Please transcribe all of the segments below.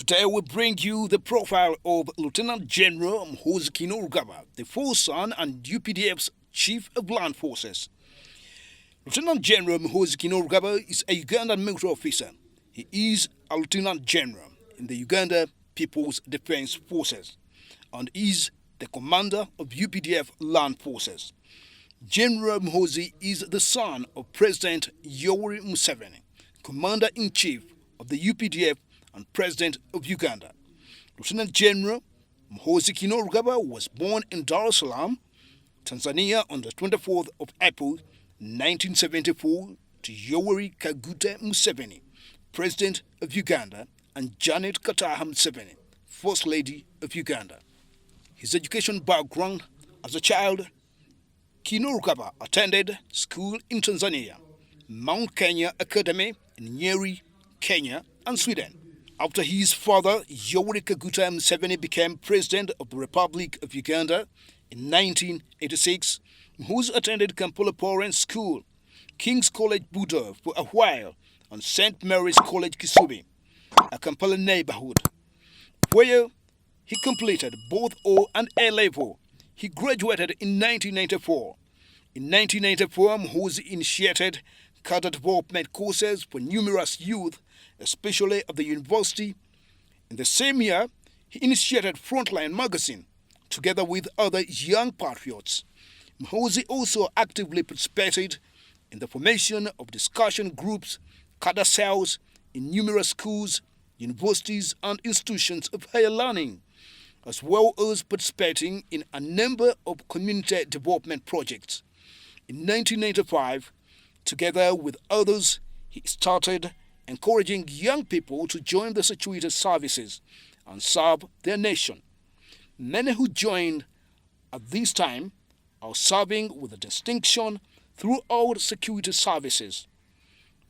Today we bring you the profile of Lieutenant General Muhoozi Kainerugaba, the fourth son and UPDF's Chief of Land Forces. Lieutenant General Muhoozi Kainerugaba is a Ugandan military officer. He is a Lieutenant General in the Uganda People's Defense Forces and is the commander of UPDF Land Forces. General Muhoozi is the son of President Yoweri Museveni, Commander-in-Chief of the UPDF and President of Uganda. Lieutenant General Muhoozi Kainerugaba was born in Salaam, Tanzania on the 24th of April 1974 to Yoweri Kaguta Museveni, President of Uganda, and Janet Kataha Museveni, First Lady of Uganda. His education background: as a child, Kainerugaba attended school in Tanzania, Mount Kenya Academy in Nyeri, Kenya, and Sweden. After his father, Yoweri Kaguta Museveni, became President of the Republic of Uganda in 1986, Muhoozi attended Kampala Parents School, King's College Budo for a while, and St. Mary's College Kisubi, a Kampala neighborhood, where he completed both O and A level. He graduated in 1994. In 1994, Muhoozi initiated cadre development courses for numerous youth, especially at the university. In the same year, he initiated Frontline magazine, together with other young patriots. Muhoozi also actively participated in the formation of discussion groups, cadre cells in numerous schools, universities, and institutions of higher learning, as well as participating in a number of community development projects. In 1995, together with others, he started encouraging young people to join the security services and serve their nation. Many who joined at this time are serving with a distinction throughout security services.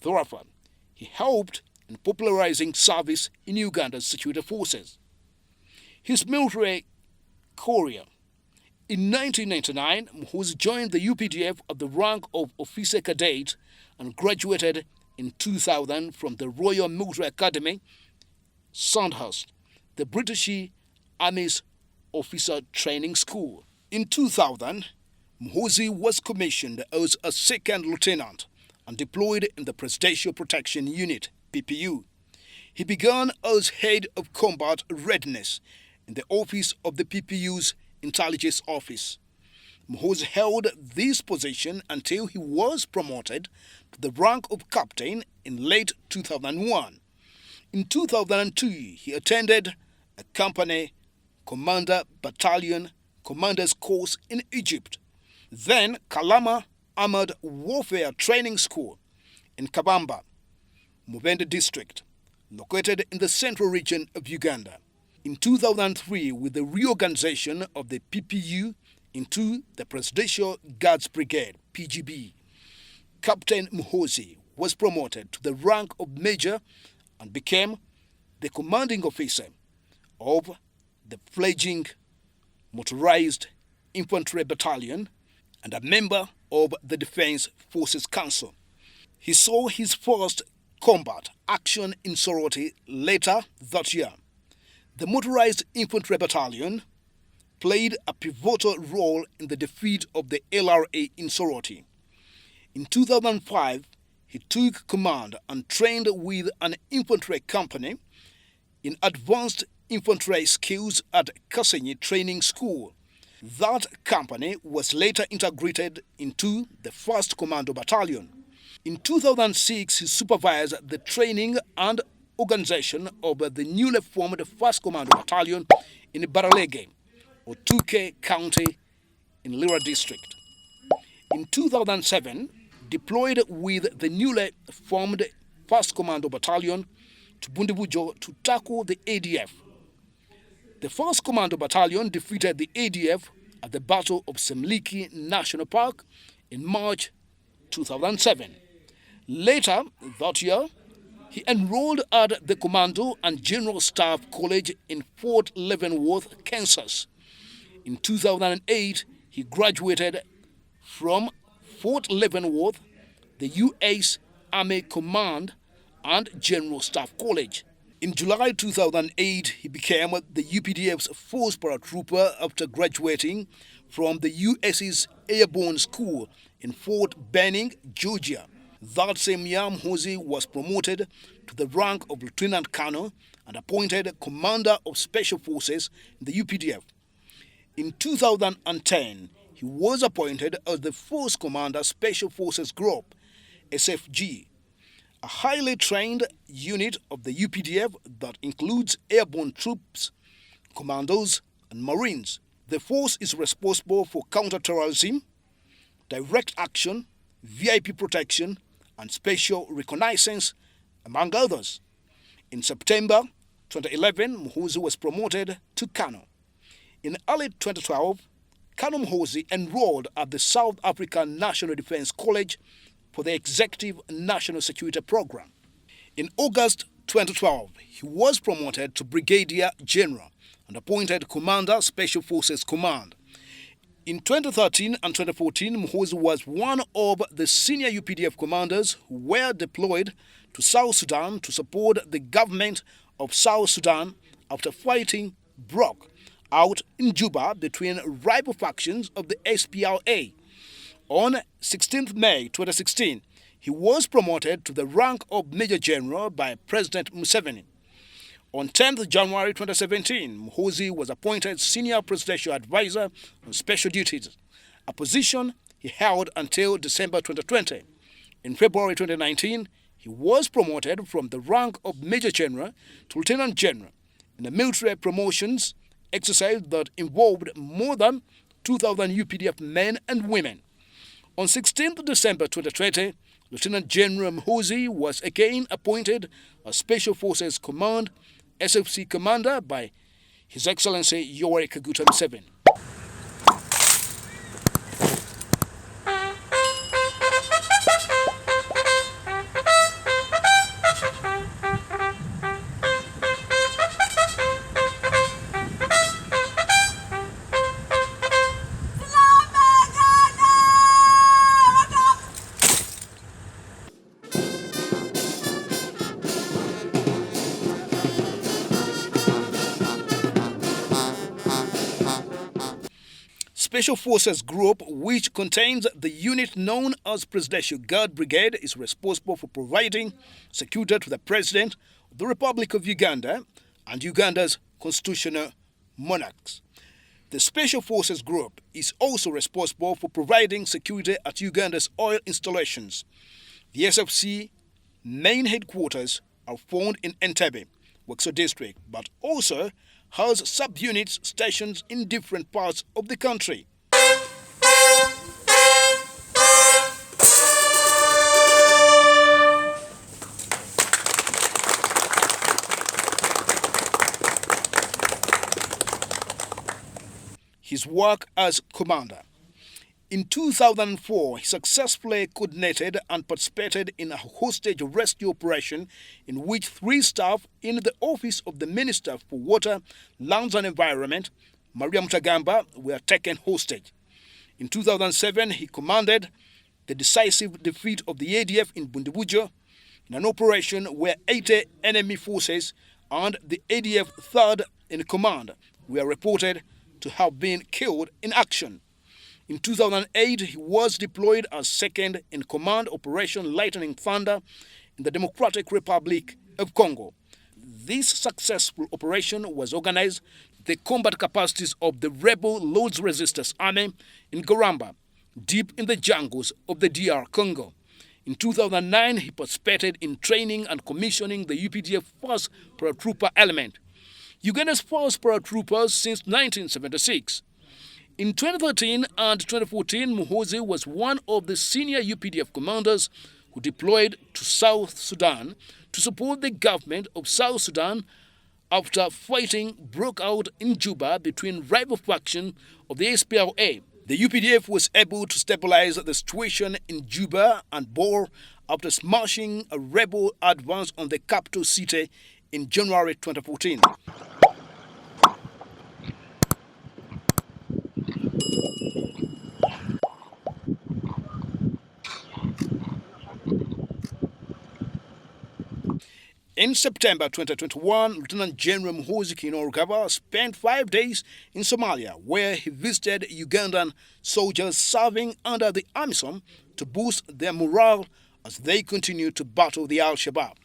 Therefore, he helped in popularizing service in Uganda's security forces. His military career: in 1999, Muhoozi joined the UPDF at the rank of Officer Cadet and graduated in 2000 from the Royal Military Academy, Sandhurst, the British Army's Officer Training School. In 2000, Muhoozi was commissioned as a second lieutenant and deployed in the Presidential Protection Unit, PPU. He began as head of combat readiness in the office of the PPU's Intelligence Office. Muhoozi held this position until he was promoted to the rank of captain in late 2001. In 2002, he attended a company commander battalion commander's course in Egypt, then Kalama Armored Warfare Training School in Kabamba, Mubende district, located in the central region of Uganda. In 2003, with the reorganization of the PPU into the Presidential Guards Brigade, PGB, Captain Muhoozi was promoted to the rank of Major and became the commanding officer of the fledgling Motorized Infantry Battalion and a member of the Defense Forces Council. He saw his first combat action in sorority later that year. The Motorized Infantry Battalion played a pivotal role in the defeat of the LRA in sorority. In 2005, he took command and trained with an infantry company in advanced infantry skills at Kasenyi Training School. That company was later integrated into the 1st Commando Battalion. In 2006, he supervised the training and organization of the newly formed 1st Commando Battalion in Baralege, Otuke County in Lira District. In 2007, deployed with the newly formed 1st Commando Battalion to Bundibujo to tackle the ADF. The 1st Commando Battalion defeated the ADF at the Battle of Semliki National Park in March 2007. Later that year, he enrolled at the Commando and General Staff College in Fort Leavenworth, Kansas. In 2008, he graduated from Fort Leavenworth, the U.S. Army Command and General Staff College. In July 2008, he became the UPDF's first paratrooper after graduating from the US's Airborne School in Fort Benning, Georgia. That same year, Muhoozi was promoted to the rank of Lieutenant Colonel and appointed Commander of Special Forces in the UPDF. In 2010, he was appointed as the first Commander Special Forces Group, SFG, a highly trained unit of the UPDF that includes airborne troops, commandos, and Marines. The force is responsible for counterterrorism, direct action, VIP protection, and special reconnaissance, among others. In September 2011, Muhoozi was promoted to Colonel. In early 2012, Colonel Muhoozi enrolled at the South African National Defense College for the Executive National Security Program. In August 2012, he was promoted to Brigadier General and appointed Commander Special Forces Command. In 2013 and 2014, Muhoozi was one of the senior UPDF commanders who were deployed to South Sudan to support the government of South Sudan after fighting broke out in Juba between rival factions of the SPLA. On 16 May 2016, he was promoted to the rank of Major General by President Museveni. On 10 January 2017, Muhoozi was appointed Senior Presidential Advisor on Special Duties, a position he held until December 2020. In February 2019, he was promoted from the rank of Major General to Lieutenant General in a military promotions exercise that involved more than 2,000 UPDF men and women. On 16 December 2020, Lieutenant General Muhoozi was again appointed as Special Forces Command SFC Commander by His Excellency Yoweri Kaguta Museveni. Special Forces Group, which contains the unit known as Presidential Guard Brigade, is responsible for providing security to the President of the Republic of Uganda and Uganda's constitutional monarchs. The Special Forces Group is also responsible for providing security at Uganda's oil installations. The SFC main headquarters are found in Entebbe, Wexo District, but also has subunits stationed in different parts of the country. His work as commander. In 2004, he successfully coordinated and participated in a hostage rescue operation in which 3 staff in the office of the Minister for Water, Lands and Environment, Maria Mutagamba, were taken hostage. In 2007, he commanded the decisive defeat of the ADF in Bundibujo in an operation where 80 enemy forces and the ADF 3rd in command were reported to have been killed in action. In 2008, he was deployed as second in command Operation Lightning Thunder in the Democratic Republic of Congo. This successful operation was organized with the combat capacities of the rebel Lord's Resistance Army in Goramba, deep in the jungles of the DR Congo. In 2009, he participated in training and commissioning the UPDF first paratrooper element, Uganda's first paratroopers since 1976. In 2013 and 2014, Muhoozi was one of the senior UPDF commanders who deployed to South Sudan to support the government of South Sudan after fighting broke out in Juba between rival factions of the SPLA. The UPDF was able to stabilize the situation in Juba and Bor after smashing a rebel advance on the capital city in January 2014. In September 2021, Lieutenant General Muhoozi Kainerugaba spent 5 days in Somalia, where he visited Ugandan soldiers serving under the AMISOM to boost their morale as they continue to battle the Al-Shabaab.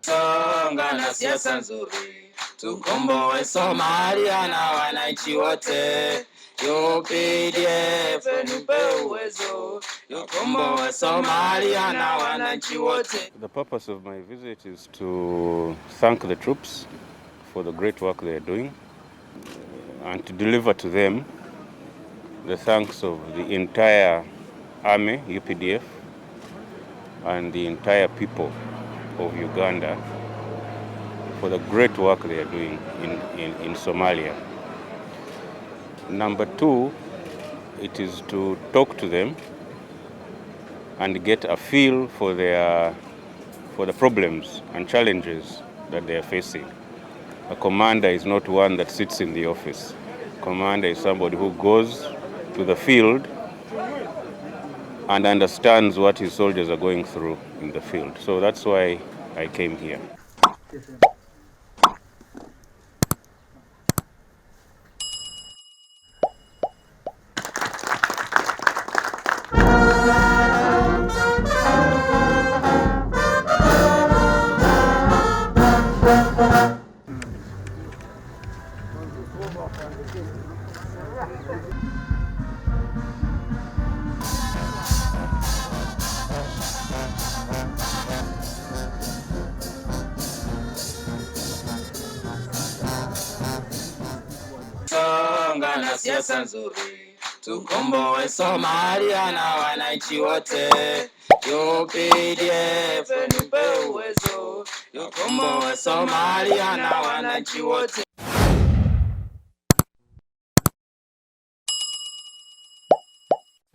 Songa na siasa nzuri, tukomboe Somalia na wananchi wote. UPDF nipe uwezo, tukomboe Somalia na wananchi wote. The purpose of my visit is to thank the troops for the great work they are doing and to deliver to them the thanks of the entire army, UPDF, and the entire people of Uganda for the great work they are doing in Somalia. Number two, it is to talk to them and get a feel for the problems and challenges that they are facing. A commander is not one that sits in the office. A commander is somebody who goes to the field and understands what his soldiers are going through in the field. So that's why I came here. Songa na siasa nzuri, tukomboe Somalia na wananchi wote. UPDF nipe uwezo, tukomboe Somalia na wananchi wote.